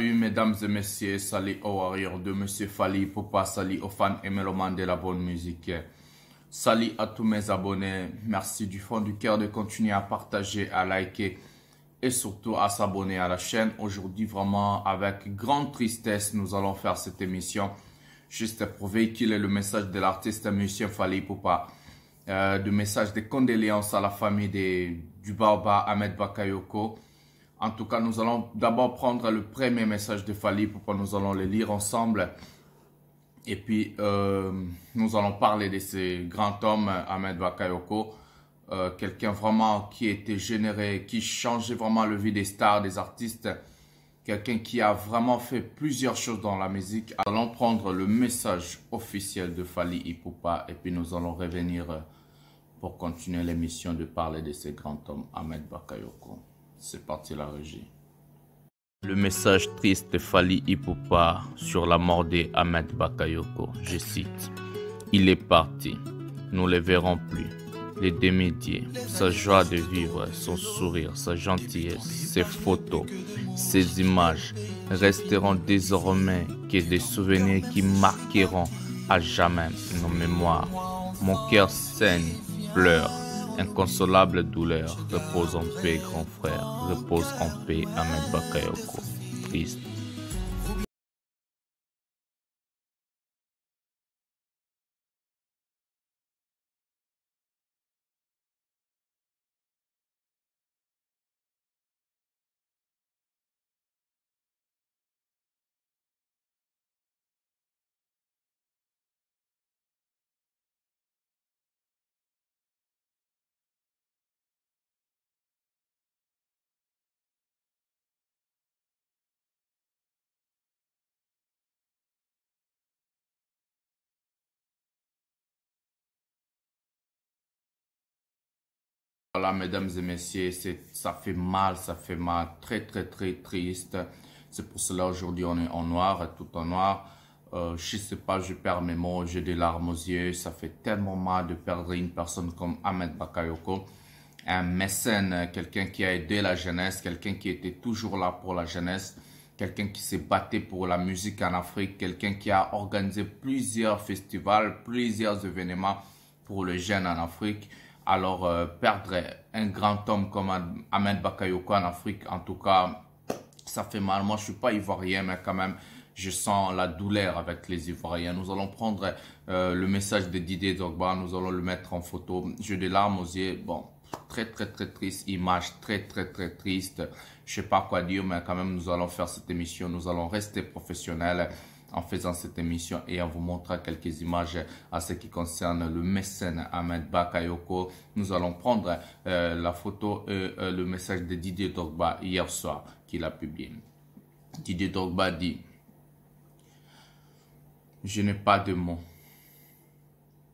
Salut mesdames et messieurs, salut aux warriors de Monsieur Fally Ipupa, salut aux fans et mélomanes de la bonne musique. Salut à tous mes abonnés, merci du fond du cœur de continuer à partager, à liker et surtout à s'abonner à la chaîne. Aujourd'hui vraiment avec grande tristesse nous allons faire cette émission juste pour véhiculer le message de l'artiste musicien Fally Ipupa. De message de condoléances à la famille du Baobab Ahmed Bakayoko. En tout cas, nous allons d'abord prendre le premier message de Fally Ipupa, nous allons le lire ensemble. Et puis, nous allons parler de ce grand homme, Ahmed Bakayoko. Quelqu'un vraiment qui était généré, qui changeait vraiment le vie des stars, des artistes. Quelqu'un qui a vraiment fait plusieurs choses dans la musique. Nous allons prendre le message officiel de Fally Ipupa et puis nous allons revenir pour continuer l'émission de parler de ce grand homme, Ahmed Bakayoko. C'est parti la régie. Le message triste de Fally Ipupa sur la mort d'Ahmed Bakayoko, je cite. Il est parti, nous ne le verrons plus. Les démédiés, sa joie de vivre, son sourire, sa gentillesse, ses photos, ses images resteront désormais que des souvenirs qui marqueront à jamais nos mémoires. Mon cœur saigne, pleure. Inconsolable douleur, repose en paix, grand frère, repose en paix, Ahmed Bakayoko. Triste. Voilà, mesdames et messieurs, ça fait mal, très triste. C'est pour cela aujourd'hui on est en noir, tout en noir. Je sais pas, je perds mes mots, j'ai des larmes aux yeux. Ça fait tellement mal de perdre une personne comme Ahmed Bakayoko. Un mécène, quelqu'un qui a aidé la jeunesse, quelqu'un qui était toujours là pour la jeunesse. Quelqu'un qui s'est battu pour la musique en Afrique, quelqu'un qui a organisé plusieurs festivals, plusieurs événements pour les jeunes en Afrique. Alors, perdre un grand homme comme Ahmed Bakayoko en Afrique, en tout cas, ça fait mal. Moi, je suis pas ivoirien, mais quand même, je sens la douleur avec les Ivoiriens. Nous allons prendre le message de Didier Drogba, nous allons le mettre en photo. J'ai des larmes aux yeux. Bon, très triste image, très triste. Je sais pas quoi dire, mais quand même, nous allons faire cette émission. Nous allons rester professionnels en faisant cette émission et en vous montrant quelques images à ce qui concerne le mécène Ahmed Bakayoko. Nous allons prendre la photo et le message de Didier Drogba hier soir qu'il a publié. Didier Drogba dit: je n'ai pas de mots.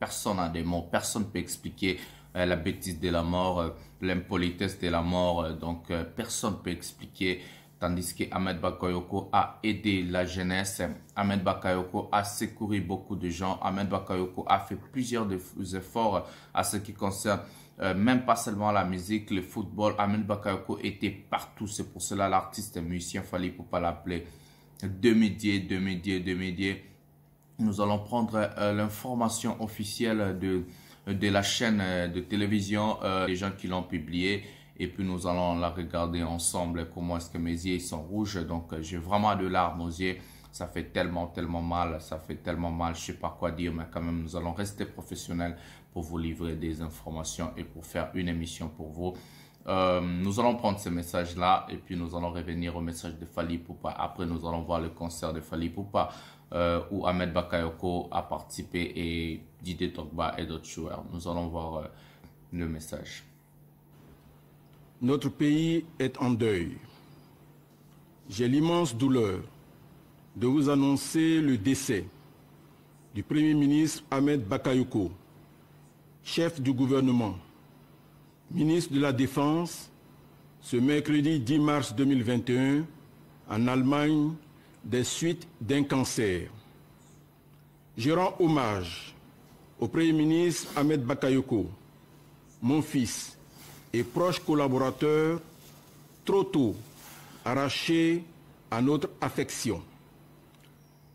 Personne n'a de mots. Personne ne peut expliquer la bêtise de la mort, l'impolitesse de la mort. Donc, personne ne peut expliquer. Tandis que Ahmed Bakayoko a aidé la jeunesse. Ahmed Bakayoko a secouru beaucoup de gens. Ahmed Bakayoko a fait plusieurs efforts à ce qui concerne même pas seulement la musique, le football. Ahmed Bakayoko était partout. C'est pour cela l'artiste musicien Fally Ipupa l'appeler Démédié. Nous allons prendre l'information officielle de la chaîne de télévision, les gens qui l'ont publié. Et puis nous allons la regarder ensemble. Comment est-ce que mes yeux sont rouges. Donc j'ai vraiment de larmes aux yeux. Ça fait tellement mal. Ça fait tellement mal. Je ne sais pas quoi dire. Mais quand même nous allons rester professionnels pour vous livrer des informations et pour faire une émission pour vous. Nous allons prendre ce message-là. Et puis nous allons revenir au message de Fally Ipupa. Après nous allons voir le concert de Fally Ipupa. Où Ahmed Bakayoko a participé et Didier Drogba et d'autres joueurs. Nous allons voir le message. Notre pays est en deuil. J'ai l'immense douleur de vous annoncer le décès du Premier ministre Ahmed Bakayoko, chef du gouvernement, ministre de la Défense, ce mercredi 10 mars 2021 en Allemagne des suites d'un cancer. Je rends hommage au Premier ministre Ahmed Bakayoko, mon fils et proche collaborateur, trop tôt arraché à notre affection.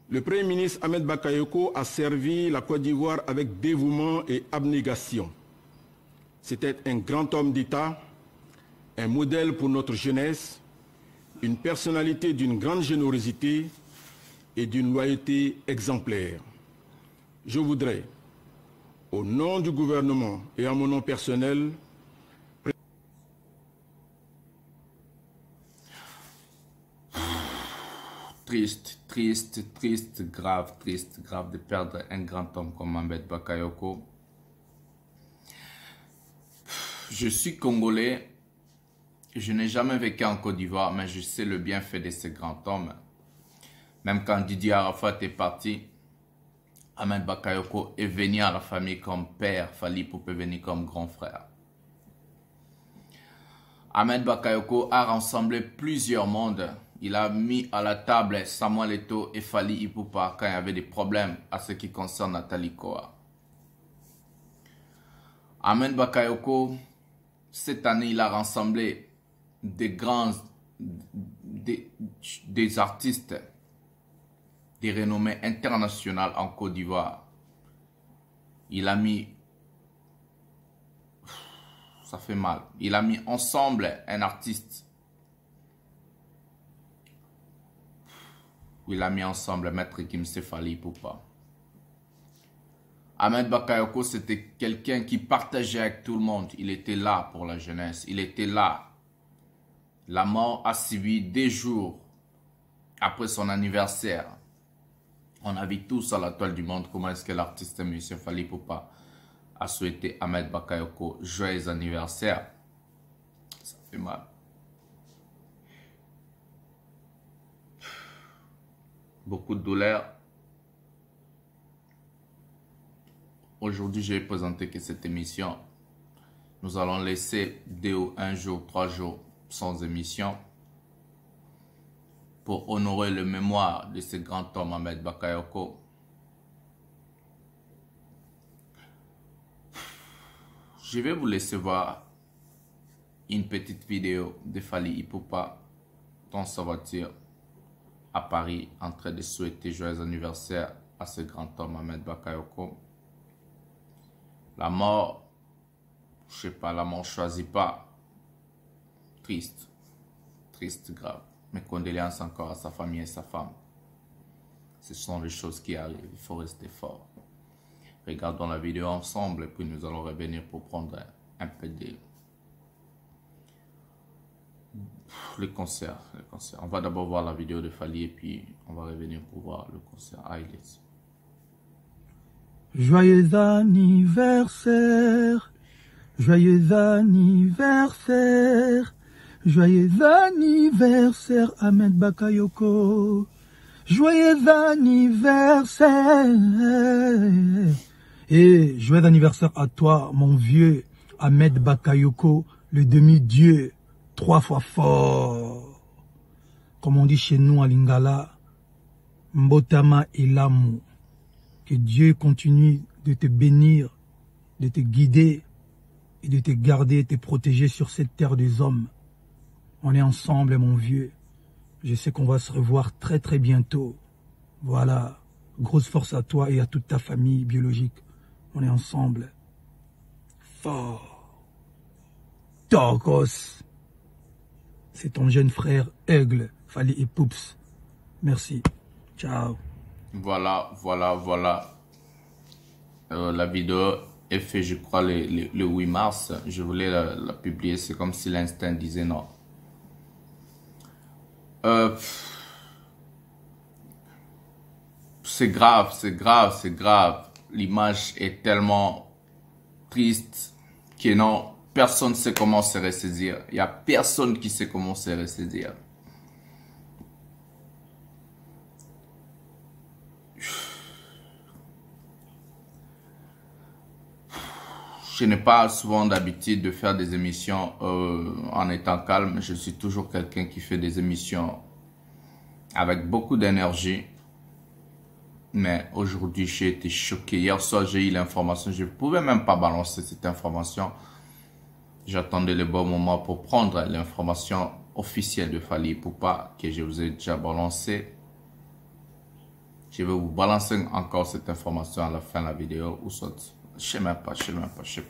Le Premier ministre Ahmed Bakayoko a servi la Côte d'Ivoire avec dévouement et abnégation. C'était un grand homme d'État, un modèle pour notre jeunesse, une personnalité d'une grande générosité et d'une loyauté exemplaire. Je voudrais, au nom du gouvernement et à mon nom personnel, triste, grave de perdre un grand homme comme Ahmed Bakayoko. Je suis congolais, je n'ai jamais vécu en Côte d'Ivoire, mais je sais le bienfait de ce grand homme. Même quand Didier Arafat est parti, Ahmed Bakayoko est venu à la famille comme père, Fally Ipupa est venu comme grand frère. Ahmed Bakayoko a rassemblé plusieurs mondes. Il a mis à la table Samuel Eto'o et Fally Ipupa quand il y avait des problèmes à ce qui concerne Nathalie Koa. Ahmed Bakayoko, cette année, il a rassemblé des artistes, des renommées internationales en Côte d'Ivoire. Il a mis, ça fait mal, il a mis ensemble un artiste. Il a mis ensemble Maître Gims et Fally Ipupa. Ahmed Bakayoko, c'était quelqu'un qui partageait avec tout le monde. Il était là pour la jeunesse. Il était là. La mort a suivi des jours après son anniversaire. On a vu tous à la toile du monde comment est-ce que l'artiste M. Fally Ipupa a souhaité Ahmed Bakayoko joyeux anniversaire. Ça fait mal. Beaucoup de douleur. Aujourd'hui, je vais présenter que cette émission. Nous allons laisser 1 jour, 3 jours sans émission pour honorer le mémoire de ce grand homme Ahmed Bakayoko. Je vais vous laisser voir une petite vidéo de Fally Ipupa dans sa voiture à Paris en train de souhaiter joyeux anniversaire à ce grand homme Ahmed Bakayoko. La mort, je sais pas, la mort choisit pas. Triste, grave. Mes condoléances encore à sa famille et sa femme. Ce sont les choses qui arrivent, il faut rester fort. Regardons la vidéo ensemble et puis nous allons revenir pour prendre un peu de... Le concert. On va d'abord voir la vidéo de Fally et puis on va revenir pour voir le concert. Let's. Joyeux anniversaire, joyeux anniversaire, joyeux anniversaire Ahmed Bakayoko, joyeux anniversaire. Et joyeux anniversaire à toi mon vieux Ahmed Bakayoko, le demi-dieu, 3 fois fort. Comme on dit chez nous à Lingala, Mbotama Elamu. Que Dieu continue de te bénir, de te guider et de te garder et te protéger sur cette terre des hommes. On est ensemble, mon vieux. Je sais qu'on va se revoir très très bientôt. Voilà. Grosse force à toi et à toute ta famille biologique. On est ensemble. Fort. Tokos. C'est ton jeune frère Aigle, Fally Ipupa. Merci. Ciao. Voilà. La vidéo est faite, je crois, le 8 mars. Je voulais la publier. C'est comme si l'instinct disait non. C'est grave. L'image est tellement triste que non, personne ne sait comment se ressaisir. Il n'y a personne qui sait comment se ressaisir. Je n'ai pas souvent d'habitude de faire des émissions en étant calme. Je suis toujours quelqu'un qui fait des émissions avec beaucoup d'énergie. Mais aujourd'hui, j'ai été choqué. Hier soir, j'ai eu l'information. Je ne pouvais même pas balancer cette information. J'attendais le bon moment pour prendre l'information. officiel de Fally Ipupa que je vous ai déjà balancé. Je vais vous balancer encore cette information à la fin de la vidéo. Ou soit, je sais même pas, je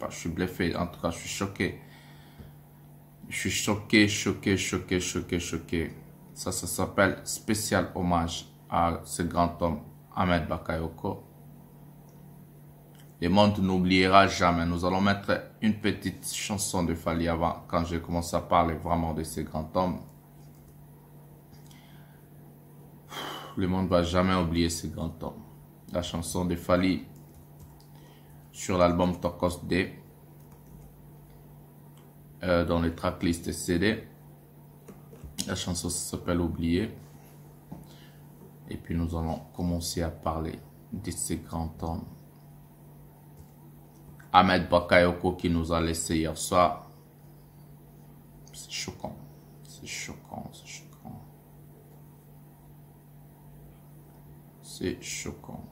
suis bluffé. En tout cas, je suis choqué. Je suis choqué. Ça s'appelle spécial hommage à ce grand homme, Ahmed Bakayoko. Le monde n'oubliera jamais. Nous allons mettre une petite chanson de Fally avant, quand je commence à parler vraiment de ce grand homme. Le monde ne va jamais oublier ce grand homme. La chanson de Fally sur l'album Tokos D, dans les tracklist CD. La chanson s'appelle Oublié. Et puis nous allons commencer à parler de ce grand homme, Ahmed Bakayoko, qui nous a laissé hier soir. C'est choquant. C'est choquant. C'est choquant.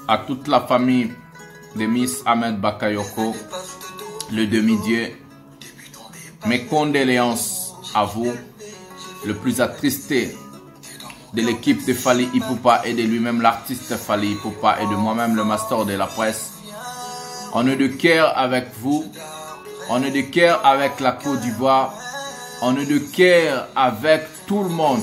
À toute la famille de Miss Ahmed Bakayoko, le demi-dieu, mes condoléances à vous, le plus attristé de l'équipe de Fally Ipupa et de lui-même l'artiste Fally Ipupa et de moi-même le master de la presse. On est de cœur avec vous, on est de cœur avec la Côte d'Ivoire, on est de cœur avec tout le monde.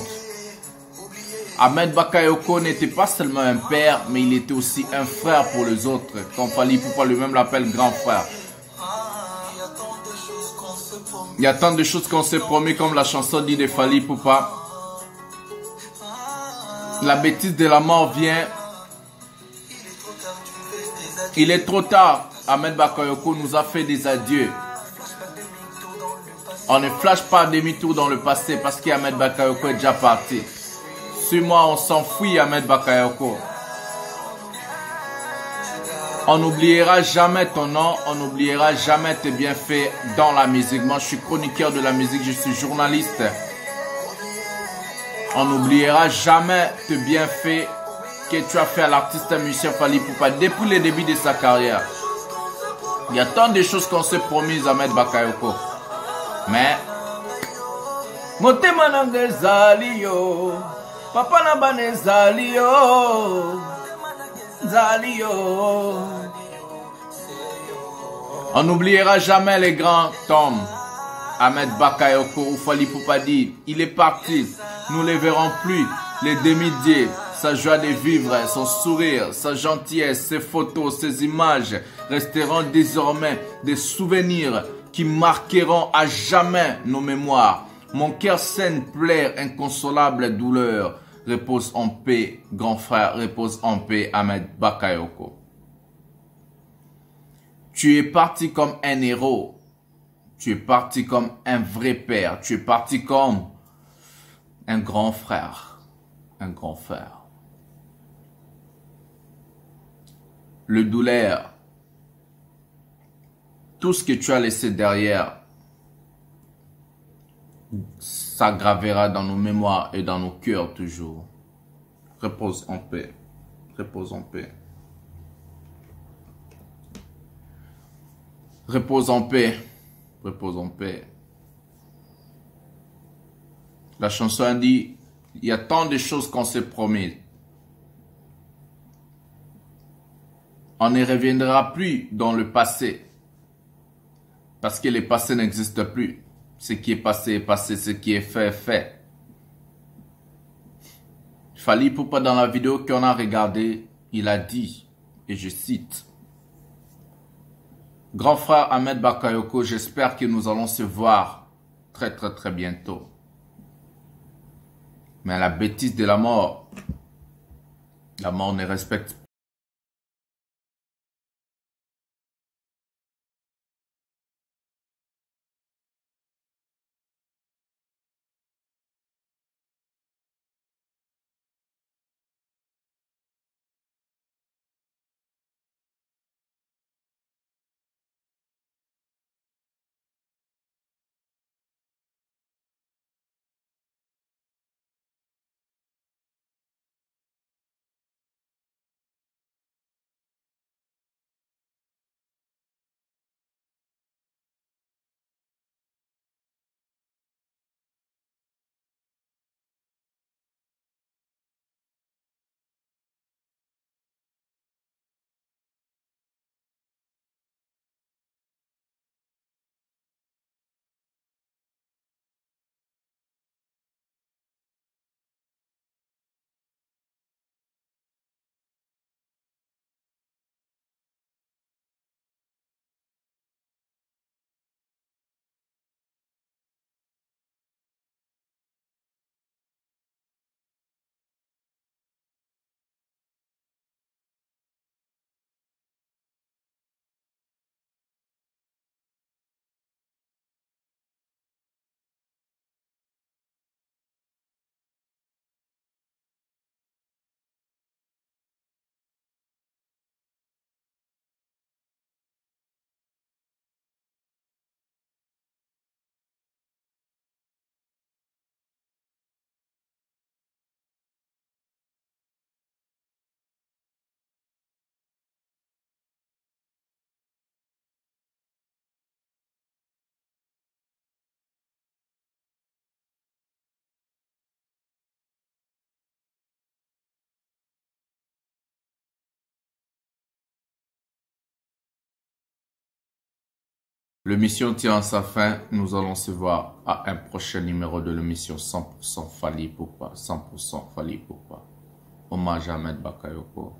Ahmed Bakayoko n'était pas seulement un père, mais il était aussi un frère pour les autres, comme Fally Ipupa lui-même l'appelle grand frère. Il y a tant de choses qu'on s'est promis, comme la chanson dit de Fally Ipupa. La bêtise de la mort vient. Il est trop tard. Ahmed Bakayoko nous a fait des adieux. On ne flash pas demi-tour dans le passé parce qu'Ahmed Bakayoko est déjà parti. Suis-moi, on s'enfuit, Ahmed Bakayoko. On n'oubliera jamais ton nom, on n'oubliera jamais tes bienfaits dans la musique. Moi, je suis chroniqueur de la musique, je suis journaliste. On n'oubliera jamais tes bienfaits que tu as fait à l'artiste musicien Fally Ipupa depuis le début de sa carrière. Il y a tant de choses qu'on s'est promises à Ahmed Bakayoko. Mais motema nanga ezali yo, papa na bana ezali yo, ezali yo. On n'oubliera jamais les grands hommes. Ahmed Bakayoko ou Fally Ipupa dit, il est parti, nous ne le verrons plus. Les demi-dieux, sa joie de vivre, son sourire, sa gentillesse, ses photos, ses images resteront désormais des souvenirs qui marqueront à jamais nos mémoires. Mon cœur saigne, pleure, inconsolable douleur. Repose en paix, grand frère, repose en paix, Ahmed Bakayoko. Tu es parti comme un héros. Tu es parti comme un vrai père. Tu es parti comme un grand frère. Un grand frère. Le douleur, tout ce que tu as laissé derrière, ça gravera dans nos mémoires et dans nos cœurs toujours. Repose en paix. Repose en paix. Repose en paix. Repose en paix. La chanson dit, il y a tant de choses qu'on s'est promis. On ne reviendra plus dans le passé. Parce que le passé n'existe plus. Ce qui est passé est passé, ce qui est fait est fait. Fally Ipupa dans la vidéo qu'on a regardée, il a dit, et je cite, « Grand frère Ahmed Bakayoko, j'espère que nous allons se voir très bientôt. Mais la bêtise de la mort ne respecte pas. L'émission tient à sa fin. Nous allons se voir à un prochain numéro de l'émission 100% Fally Ipupa. 100% Fally Ipupa. Hommage à Ahmed Bakayoko.